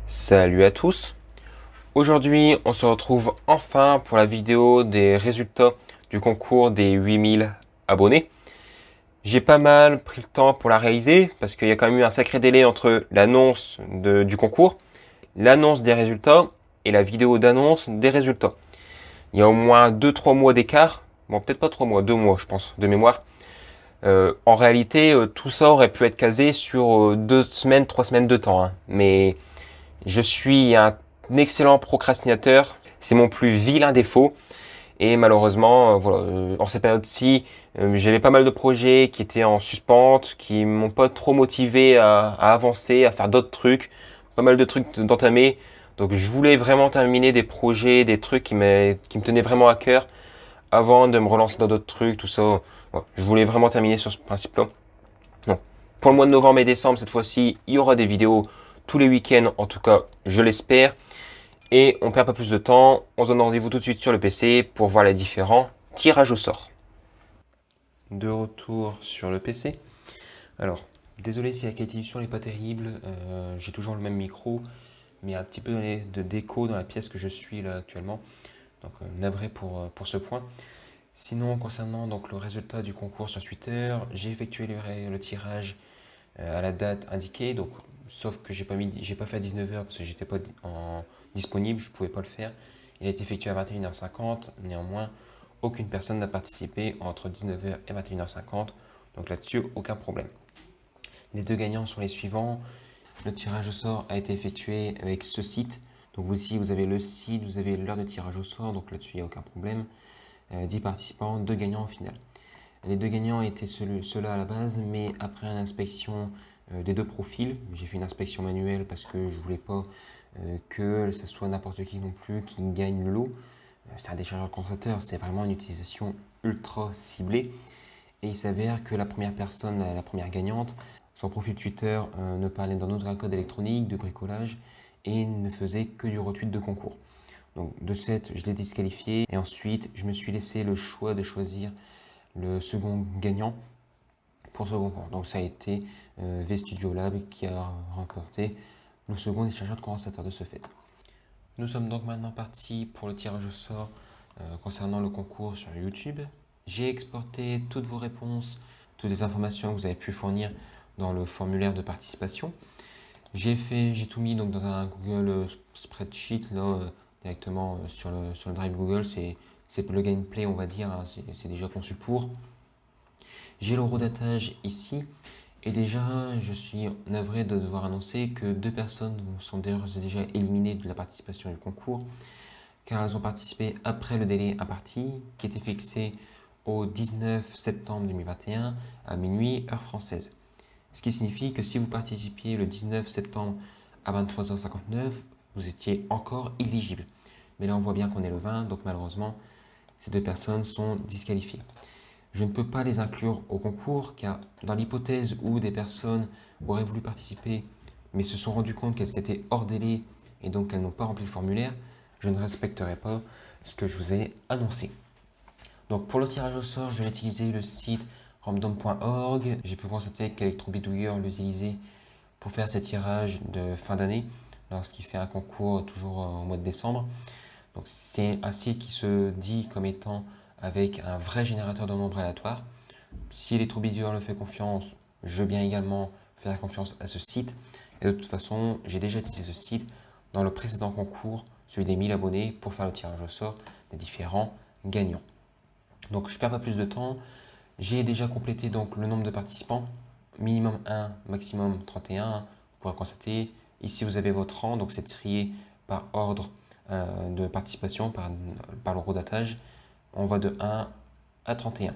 Salut à tous. Aujourd'hui, on se retrouve enfin pour la vidéo des résultats du concours des 8000 abonnés. J'ai pas mal pris le temps pour la réaliser parce qu'il y a quand même eu un sacré délai entre l'annonce du concours, l'annonce des résultats et la vidéo d'annonce des résultats. Il y a au moins 2-3 mois d'écart. Bon, peut-être pas 3 mois, 2 mois, je pense, de mémoire. En réalité, tout ça aurait pu être casé sur 2 semaines, 3 semaines de temps, hein. Mais je suis un excellent procrastinateur. C'est mon plus vilain défaut. Et malheureusement, voilà, en cette période-ci, j'avais pas mal de projets qui étaient en suspente, qui m'ont pas trop motivé à avancer, à faire d'autres trucs, pas mal de trucs d'entamer. Donc je voulais vraiment terminer des projets, des trucs qui me tenaient vraiment à cœur avant de me relancer dans d'autres trucs, tout ça. Voilà, je voulais vraiment terminer sur ce principe-là. Donc, pour le mois de novembre et décembre, cette fois-ci, il y aura des vidéos tous les week-ends, en tout cas, je l'espère. Et on perd pas plus de temps, on se donne rendez-vous tout de suite sur le PC pour voir les différents tirages au sort. De retour sur le PC. Alors, désolé si la qualité du son n'est pas terrible, j'ai toujours le même micro, mais il y a un petit peu de déco dans la pièce que je suis là actuellement. Donc, navré pour ce point. Sinon, concernant donc, le résultat du concours sur Twitter, j'ai effectué le tirage à la date indiquée, donc, sauf que j'ai pas fait à 19h parce que j'étais pas disponible, je pouvais pas le faire. Il a été effectué à 21h50, néanmoins, aucune personne n'a participé entre 19h et 21h50, donc là-dessus, aucun problème. Les deux gagnants sont les suivants. Le tirage au sort a été effectué avec ce site. Donc vous ici, vous avez le site, vous avez l'heure de tirage au sort, donc là-dessus, il n'y a aucun problème. 10 participants, 2 gagnants au final. Les deux gagnants étaient ceux-là à la base, mais après une inspection des deux profils, j'ai fait une inspection manuelle parce que je voulais pas que ce soit n'importe qui non plus qui gagne le lot. C'est un déchargeur de condensateur, c'est vraiment une utilisation ultra ciblée. Et il s'avère que la première personne, la première gagnante, son profil Twitter ne parlait d'un autre code électronique, de bricolage, et ne faisait que du retweet de concours. Donc de ce fait, je l'ai disqualifié, et ensuite je me suis laissé le choix de choisir le second gagnant pour ce concours. Donc ça a été VStudio Lab qui a remporté le second déchargeur de condensateur de ce fait. Nous sommes donc maintenant partis pour le tirage au sort concernant le concours sur YouTube. J'ai exporté toutes vos réponses, toutes les informations que vous avez pu fournir dans le formulaire de participation. J'ai tout mis donc dans un Google Spreadsheet là, directement sur le Drive Google. C'est le gameplay, on va dire, hein, c'est déjà conçu pour. J'ai l'horodatage ici. Et déjà, je suis navré de devoir annoncer que 2 personnes sont déjà éliminées de la participation du concours, car elles ont participé après le délai imparti, qui était fixé au 19 septembre 2021 à minuit, heure française. Ce qui signifie que si vous participiez le 19 septembre à 23h59, vous étiez encore éligible. Mais là, on voit bien qu'on est le 20, donc malheureusement, ces 2 personnes sont disqualifiées. Je ne peux pas les inclure au concours car dans l'hypothèse où des personnes auraient voulu participer mais se sont rendues compte qu'elles étaient hors délai et donc qu'elles n'ont pas rempli le formulaire, je ne respecterai pas ce que je vous ai annoncé. Donc pour le tirage au sort, je vais utiliser le site random.org. J'ai pu constater qu'Electrobidouilleur l'utilisait pour faire ses tirages de fin d'année lorsqu'il fait un concours toujours au mois de décembre. Donc c'est un site qui se dit comme étant avec un vrai générateur de nombres aléatoires. Si les Troubidours le fait confiance, je veux bien également faire confiance à ce site. Et de toute façon, j'ai déjà utilisé ce site dans le précédent concours, celui des 1000 abonnés, pour faire le tirage au sort des différents gagnants. Donc je ne perds pas plus de temps. J'ai déjà complété donc le nombre de participants, minimum 1, maximum 31. Vous pourrez constater, ici vous avez votre rang, donc c'est trié par ordre de participation, par le rodatage. On va de 1 à 31.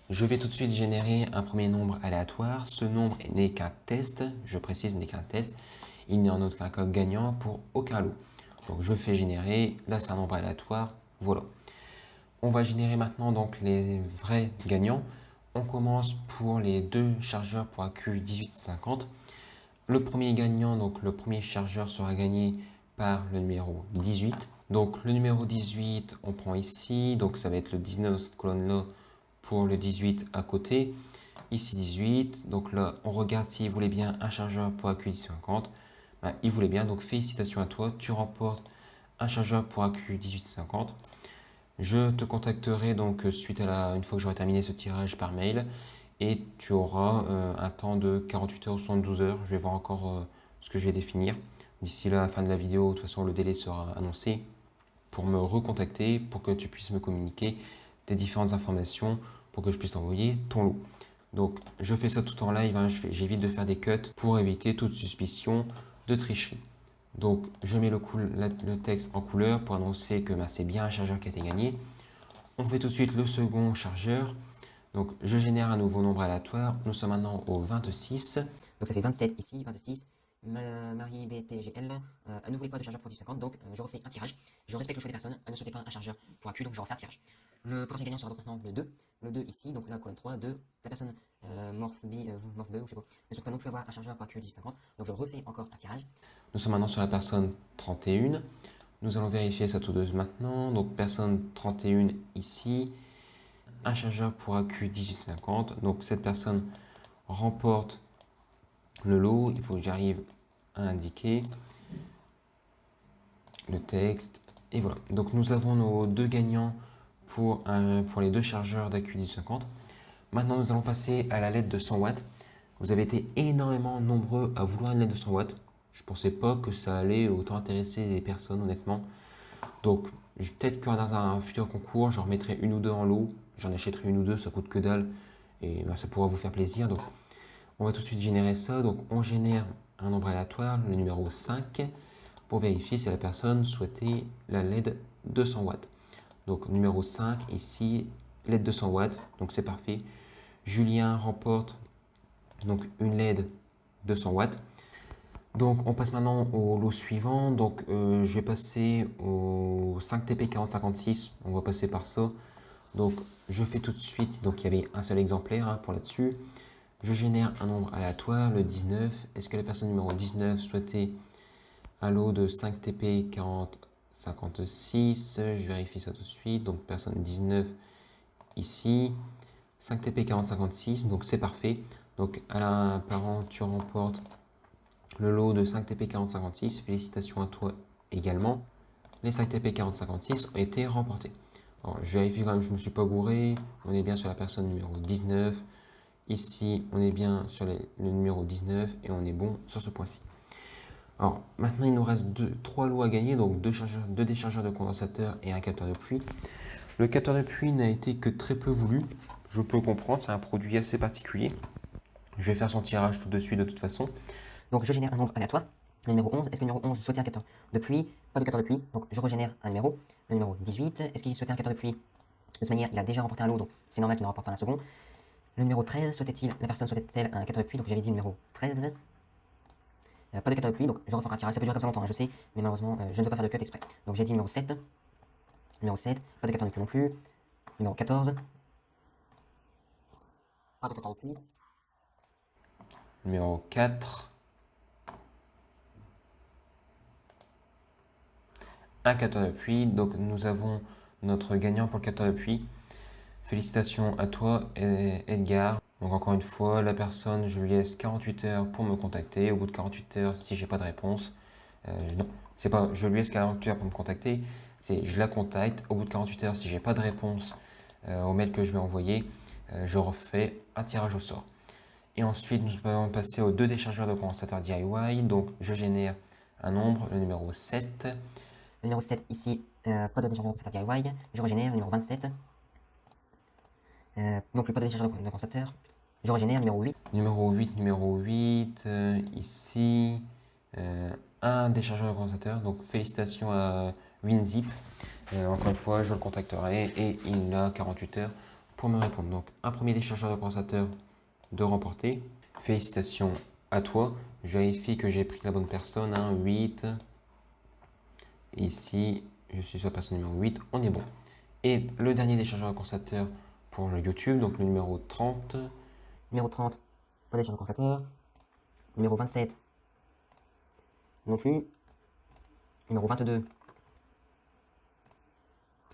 Je vais tout de suite générer un premier nombre aléatoire. Ce nombre n'est qu'un test, je précise, n'est qu'un test. Il n'est en aucun cas gagnant pour aucun lot. Donc je fais générer, là c'est un nombre aléatoire, voilà. On va générer maintenant donc les vrais gagnants. On commence pour les deux chargeurs pour AQ1850. Le premier gagnant, donc le premier chargeur sera gagné par le numéro 18. Donc le numéro 18, on prend ici, donc ça va être le 19 dans cette colonne-là pour le 18 à côté. Ici 18, donc là on regarde s'il voulait bien un chargeur pour AQ1050. Ben, il voulait bien, donc félicitations à toi, tu remportes un chargeur pour AQ1850. Je te contacterai donc suite à une fois que j'aurai terminé ce tirage par mail et tu auras un temps de 48 heures ou 72 heures. Je vais voir encore ce que je vais définir. D'ici la fin de la vidéo, de toute façon, le délai sera annoncé pour me recontacter, pour que tu puisses me communiquer tes différentes informations, pour que je puisse t'envoyer ton lot. Donc, je fais ça tout en live, hein, j'évite de faire des cuts pour éviter toute suspicion de tricherie. Donc, je mets le texte en couleur pour annoncer que c'est bien un chargeur qui a été gagné. On fait tout de suite le second chargeur. Donc, je génère un nouveau nombre aléatoire. Nous sommes maintenant au 26. Donc ça fait 27 ici, 26. Marie BTGL, à nouveau les poids de chargeur pour 50, donc je refais un tirage. Je respecte le choix des personnes, elles ne souhaitaient pas un chargeur pour AQ, donc je refais un tirage. Le potentiel gagnant sera donc maintenant le 2. Le 2 ici, donc là, colonne 3, 2. La personne Morph B, ou je sais pas, ne souhaite pas non plus avoir un chargeur pour AQ 1850, donc je refais encore un tirage. Nous sommes maintenant sur la personne 31. Nous allons vérifier ça tout de suite maintenant. Donc personne 31 ici. Un chargeur pour AQ 1850. Donc cette personne remporte le lot. Il faut que j'arrive à indiquer le texte. Et voilà. Donc nous avons nos deux gagnants pour les deux chargeurs d'AQ 1850. Maintenant nous allons passer à la LED de 100 watts. Vous avez été énormément nombreux à vouloir une LED de 100 watts. Je pensais pas que ça allait autant intéresser les personnes honnêtement. Donc peut-être que dans un futur concours, j'en remettrai une ou deux en lot. J'en achèterai une ou deux, ça coûte que dalle. Et ça pourra vous faire plaisir. Donc on va tout de suite générer ça. Donc on génère un nombre aléatoire, le numéro 5, pour vérifier si la personne souhaitait la LED 200 watts. Donc numéro 5 ici, LED 200 watts. Donc c'est parfait. Julien remporte donc une LED 200 watts. Donc on passe maintenant au lot suivant. Donc je vais passer au 5TP4056. On va passer par ça. Donc je fais tout de suite. Donc il y avait un seul exemplaire pour là-dessus. Je génère un nombre aléatoire, le 19. Est-ce que la personne numéro 19 souhaitait un lot de 5TP4056? Je vérifie ça tout de suite. Donc personne 19 ici. 5TP4056. Donc c'est parfait. Donc Alain Parent, tu remportes le lot de 5TP4056, félicitations à toi également. Les 5TP4056 ont été remportés. Alors, je vérifie quand même, je ne me suis pas gouré. On est bien sur la personne numéro 19. Ici, on est bien sur le numéro 19 et on est bon sur ce point-ci. Alors, maintenant, il nous reste 3 lots à gagner, donc 2 déchargeurs de condensateur et un capteur de pluie. Le capteur de pluie n'a été que très peu voulu. Je peux comprendre, c'est un produit assez particulier. Je vais faire son tirage tout de suite de toute façon. Donc je génère un nombre aléatoire. Le numéro 11, est-ce que le numéro 11 souhaitait un capteur de pluie? Pas de capteur de pluie, donc je régénère un numéro. Le numéro 18, est-ce qu'il souhaitait un capteur de pluie? De toute manière, il a déjà remporté un lot, donc c'est normal qu'il ne remporte pas un second. Le numéro 13, la personne souhaitait-elle un capteur de pluie? Donc j'avais dit le numéro 13. Pas de capteur de pluie, donc je refais un tirage. Ça peut durer comme ça longtemps, hein, je sais, mais malheureusement, je ne veux pas faire de cut exprès. Donc j'ai dit numéro 7. Numéro 7, pas de capteur de pluie non plus. Numéro 14. Pas de capteur de pluie. Numéro 4. Un capteur de pluie. Donc nous avons notre gagnant pour le capteur de pluie. Félicitations à toi Edgar. Donc encore une fois, la personne, je lui laisse 48 heures pour me contacter. Au bout de 48 heures, si j'ai pas de réponse, non, c'est pas je lui laisse 48 heures pour me contacter, c'est je la contacte. Au bout de 48 heures, si j'ai pas de réponse au mail que je vais envoyer, je refais un tirage au sort. Et ensuite, nous allons passer aux 2 déchargeurs de condensateur DIY. Donc je génère un nombre, le numéro 7. Le numéro 7 ici, pas de déchargeur de condensateur DIY. Je régénère le numéro 27. Non plus pas de déchargeur de condensateur. Je régénère numéro 8. Numéro 8, ici, un déchargeur de condensateur. Donc félicitations à WinZip. Encore une fois, je le contacterai et il a 48 heures pour me répondre. Donc un premier déchargeur de condensateur de remporter. Félicitations à toi. Je vérifie que j'ai pris la bonne personne. 8. Ici, je suis sur la personne numéro 8. On est bon. Et le dernier déchargeur de condensateur pour le YouTube, donc le numéro 30. Numéro 30, pas de déchargeur de condensateur. Numéro 27, non plus. Numéro 22,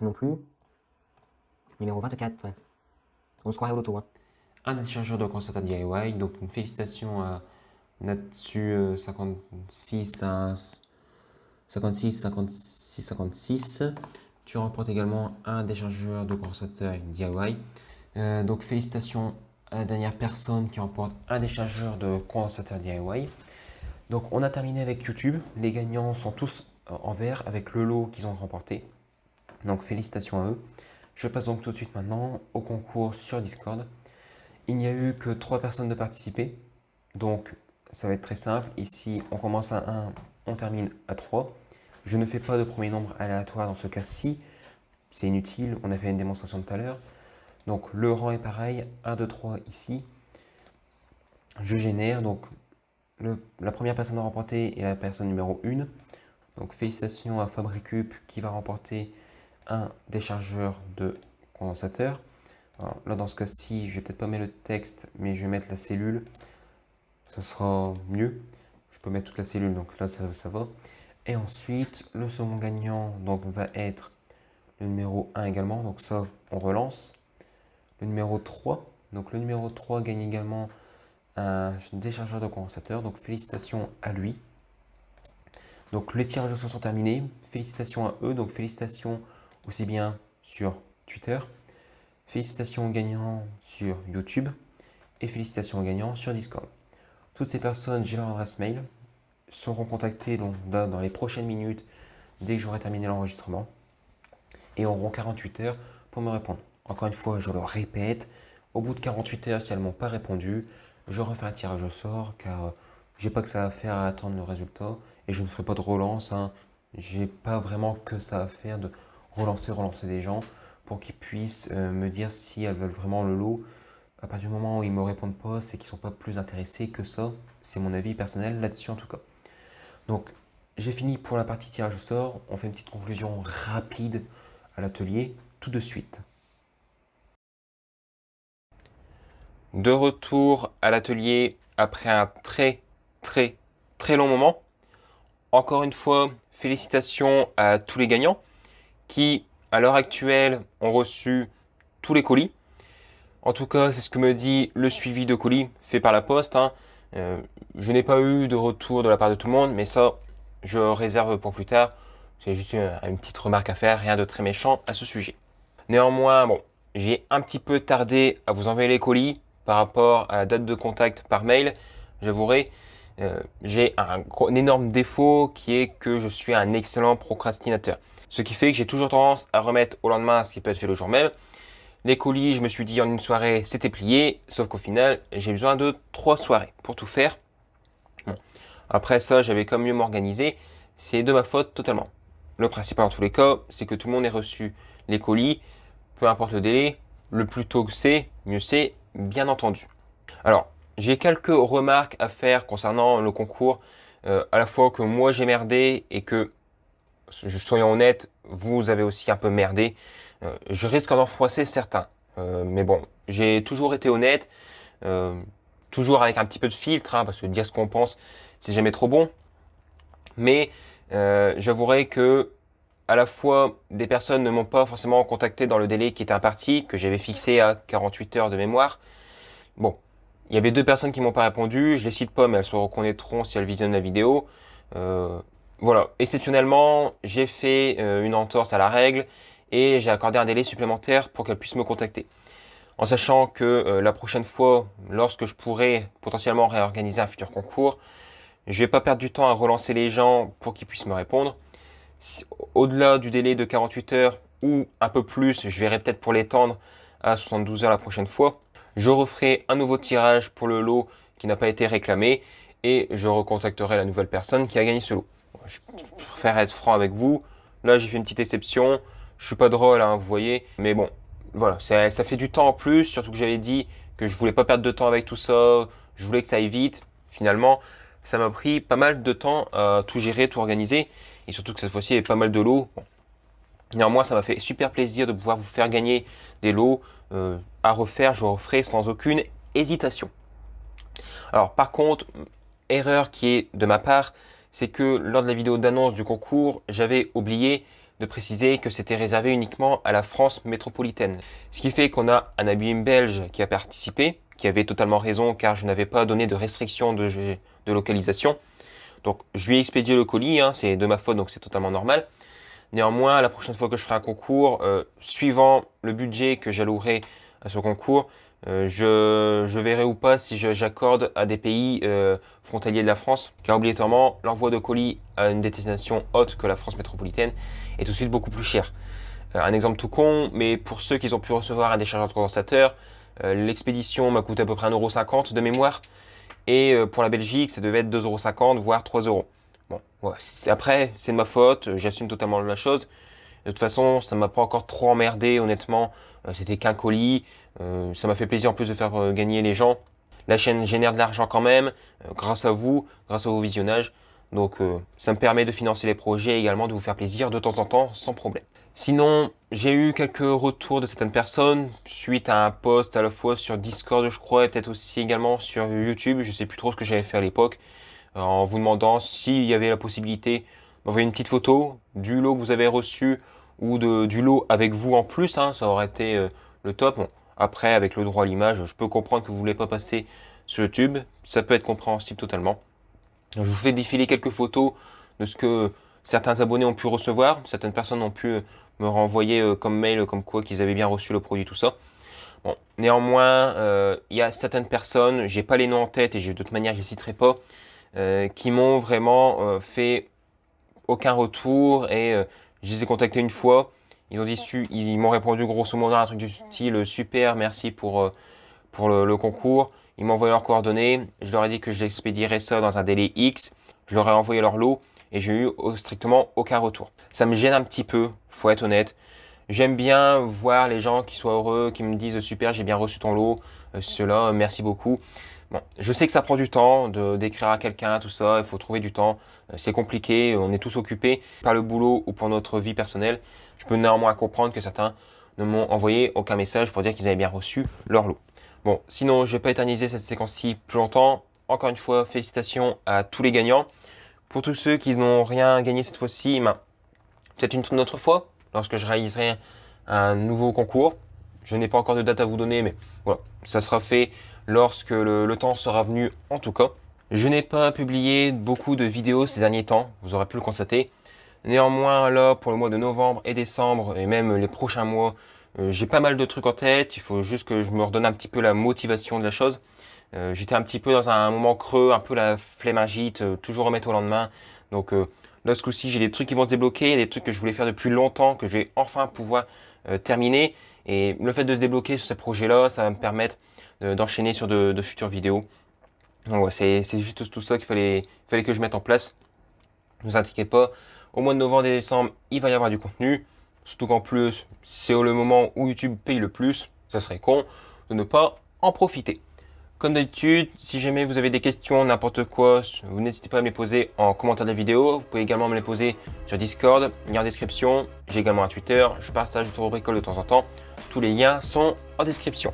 non plus. Numéro 24, on se croirait au loto. Hein. Un déchargeur de condensateur DIY, donc une félicitation Là-dessus, 56 à 56, 56, 56. Tu remportes également un déchargeur de condensateur DIY. Donc félicitations à la dernière personne qui remporte un déchargeur de condensateur DIY. Donc on a terminé avec YouTube. Les gagnants sont tous en vert avec le lot qu'ils ont remporté. Donc félicitations à eux. Je passe donc tout de suite maintenant au concours sur Discord. Il n'y a eu que 3 personnes de participer. Donc ça va être très simple. Ici on commence à 1, on termine à 3. Je ne fais pas de premier nombre aléatoire dans ce cas-ci. C'est inutile, on a fait une démonstration tout à l'heure. Donc le rang est pareil, 1, 2, 3 ici. Je génère, donc la première personne à remporter est la personne numéro 1. Donc félicitations à Fabricup qui va remporter un déchargeur de condensateur. Alors, là dans ce cas-ci, je vais peut-être pas mettre le texte, mais je vais mettre la cellule. Ça sera mieux. Je peux mettre toute la cellule, donc là ça va. Et ensuite, le second gagnant donc, va être le numéro 1 également. Donc ça, on relance. Le numéro 3. Donc le numéro 3 gagne également un déchargeur de condensateur. Donc félicitations à lui. Donc les tirages au sort sont terminés. Félicitations à eux. Donc félicitations aussi bien sur Twitter. Félicitations aux gagnants sur YouTube. Et félicitations aux gagnants sur Discord. Toutes ces personnes, j'ai leur adresse mail, seront contactées donc, dans les prochaines minutes dès que j'aurai terminé l'enregistrement et auront 48 heures pour me répondre. Encore une fois, je le répète, au bout de 48 heures, si elles ne m'ont pas répondu, je refais un tirage au sort car j'ai pas que ça à faire à attendre le résultat et je ne ferai pas de relance. J'ai pas vraiment que ça à faire de relancer des gens pour qu'ils puissent me dire si elles veulent vraiment le lot. À partir du moment où ils ne me répondent pas, c'est qu'ils ne sont pas plus intéressés que ça. C'est mon avis personnel là-dessus en tout cas. Donc, j'ai fini pour la partie tirage au sort. On fait une petite conclusion rapide à l'atelier tout de suite. De retour à l'atelier après un très long moment. Encore une fois, félicitations à tous les gagnants qui, à l'heure actuelle, ont reçu tous les colis. En tout cas, c'est ce que me dit le suivi de colis fait par la poste. Je n'ai pas eu de retour de la part de tout le monde, mais ça, je réserve pour plus tard. C'est juste une petite remarque à faire, rien de très méchant à ce sujet. Néanmoins, bon, j'ai un petit peu tardé à vous envoyer les colis par rapport à la date de contact par mail. J'avouerai, j'ai un énorme défaut qui est que je suis un excellent procrastinateur. Ce qui fait que j'ai toujours tendance à remettre au lendemain ce qui peut être fait le jour même. Les colis, je me suis dit en une soirée, c'était plié, sauf qu'au final, j'ai besoin de 3 soirées pour tout faire. Bon. Après ça, j'avais comme mieux m'organiser. C'est de ma faute totalement. Le principal dans tous les cas, c'est que tout le monde ait reçu les colis, peu importe le délai. Le plus tôt que c'est, mieux c'est, bien entendu. Alors, j'ai quelques remarques à faire concernant le concours. À la fois que moi j'ai merdé et que, soyons honnêtes, vous avez aussi un peu merdé. Je risque d'en froisser certains. Mais bon, j'ai toujours été honnête, toujours avec un petit peu de filtre, parce que dire ce qu'on pense, c'est jamais trop bon. Mais j'avouerai que à la fois des personnes ne m'ont pas forcément contacté dans le délai qui était imparti, que j'avais fixé à 48 heures de mémoire. Bon, il y avait 2 personnes qui m'ont pas répondu, je les cite pas, mais elles se reconnaîtront si elles visionnent la vidéo. Voilà, exceptionnellement, j'ai fait une entorse à la règle et j'ai accordé un délai supplémentaire pour qu'elles puissent me contacter. En sachant que la prochaine fois, lorsque je pourrai potentiellement réorganiser un futur concours, je vais pas perdre du temps à relancer les gens pour qu'ils puissent me répondre. Au-delà du délai de 48 heures ou un peu plus, je verrai peut-être pour l'étendre à 72 heures la prochaine fois. Je referai un nouveau tirage pour le lot qui n'a pas été réclamé et je recontacterai la nouvelle personne qui a gagné ce lot. Je préfère être franc avec vous. Là, j'ai fait une petite exception. Je suis pas drôle, vous voyez. Mais bon, voilà, ça fait du temps en plus. Surtout que j'avais dit que je voulais pas perdre de temps avec tout ça. Je voulais que ça aille vite. Finalement, ça m'a pris pas mal de temps à tout gérer, tout organiser. Et surtout que cette fois-ci, il y avait pas mal de lots. Bon. Néanmoins, ça m'a fait super plaisir de pouvoir vous faire gagner des lots à refaire. Je referai sans aucune hésitation. Alors, par contre, erreur qui est de ma part, c'est que lors de la vidéo d'annonce du concours, j'avais oublié de préciser que c'était réservé uniquement à la France métropolitaine. Ce qui fait qu'on a un abîme belge qui a participé, qui avait totalement raison car je n'avais pas donné de restriction de localisation. Donc je lui ai expédié le colis, hein, c'est de ma faute donc c'est totalement normal. Néanmoins, la prochaine fois que je ferai un concours, suivant le budget que j'allouerai à ce concours, je verrai ou pas si j'accorde à des pays frontaliers de la France, car obligatoirement, l'envoi de colis à une destination haute que la France métropolitaine est tout de suite beaucoup plus cher. Un exemple tout con, mais pour ceux qui ont pu recevoir un déchargeur de condensateur, l'expédition m'a coûté à peu près 1,50 € de mémoire, et pour la Belgique, ça devait être 2,50 €, voire 3 €. Bon, voilà. Après, c'est de ma faute, j'assume totalement la chose. De toute façon, ça m'a pas encore trop emmerdé, honnêtement. C'était qu'un colis. Ça m'a fait plaisir en plus de faire gagner les gens. La chaîne génère de l'argent quand même, grâce à vous, grâce à vos visionnages. Donc ça me permet de financer les projets et également de vous faire plaisir de temps en temps sans problème. Sinon, j'ai eu quelques retours de certaines personnes suite à un post à la fois sur Discord, je crois, et peut-être aussi également sur YouTube. Je sais plus trop ce que j'avais fait à l'époque, en vous demandant s'il y avait la possibilité d'envoyer une petite photo du lot que vous avez reçu ou du lot avec vous en plus, hein, ça aurait été le top. Bon, après, avec le droit à l'image, je peux comprendre que vous ne voulez pas passer sur YouTube, ça peut être compréhensible totalement. Je vous fais défiler quelques photos de ce que certains abonnés ont pu recevoir, certaines personnes ont pu me renvoyer comme mail, comme quoi qu'ils avaient bien reçu le produit, tout ça. Bon, néanmoins, il y a certaines personnes, j'ai pas les noms en tête et de toute manière je les citerai pas, qui m'ont vraiment fait aucun retour et je les ai contactés une fois. Ils m'ont répondu grosso modo un truc du style super, merci pour le concours. Ils m'ont envoyé leurs coordonnées. Je leur ai dit que je l'expédierais ça dans un délai X. Je leur ai envoyé leur lot et j'ai eu strictement aucun retour. Ça me gêne un petit peu, faut être honnête. J'aime bien voir les gens qui soient heureux, qui me disent super, j'ai bien reçu ton lot, cela, merci beaucoup. Bon, je sais que ça prend du temps d'écrire à quelqu'un, tout ça, il faut trouver du temps, c'est compliqué, on est tous occupés par le boulot ou pour notre vie personnelle. Je peux néanmoins comprendre que certains ne m'ont envoyé aucun message pour dire qu'ils avaient bien reçu leur lot. Bon, sinon, je ne vais pas éterniser cette séquence-ci plus longtemps. Encore une fois, félicitations à tous les gagnants. Pour tous ceux qui n'ont rien gagné cette fois-ci, peut-être une autre fois, lorsque je réaliserai un nouveau concours. Je n'ai pas encore de date à vous donner, mais voilà, ça sera fait lorsque le temps sera venu en tout cas. Je n'ai pas publié beaucoup de vidéos ces derniers temps, vous aurez pu le constater. Néanmoins, là, pour le mois de novembre et décembre, et même les prochains mois, j'ai pas mal de trucs en tête. Il faut juste que je me redonne un petit peu la motivation de la chose. J'étais un petit peu dans un moment creux, un peu la flemme agite, toujours remettre au lendemain. Donc là, ce coup-ci, j'ai des trucs qui vont se débloquer, des trucs que je voulais faire depuis longtemps, que je vais enfin pouvoir terminer. Et le fait de se débloquer sur ces projets-là, ça va me permettre d'enchaîner sur de futures vidéos. Donc ouais, c'est juste tout ça qu'il fallait que je mette en place. Ne vous inquiétez pas, au mois de novembre et décembre, il va y avoir du contenu. Surtout qu'en plus, c'est le moment où YouTube paye le plus. Ça serait con de ne pas en profiter. Comme d'habitude, si jamais vous avez des questions, n'importe quoi, vous n'hésitez pas à me les poser en commentaire de la vidéo. Vous pouvez également me les poser sur Discord, lien en description. J'ai également un Twitter, je partage des bricoles de temps en temps. Tous les liens sont en description.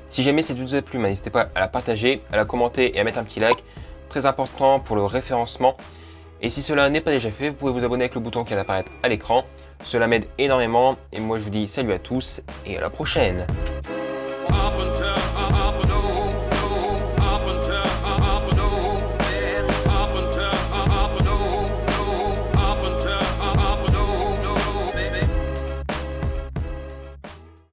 Si jamais cette vidéo vous a plu, n'hésitez pas à la partager, à la commenter et à mettre un petit like. Très important pour le référencement. Et si cela n'est pas déjà fait, vous pouvez vous abonner avec le bouton qui vient d'apparaître à l'écran. Cela m'aide énormément et moi je vous dis salut à tous et à la prochaine.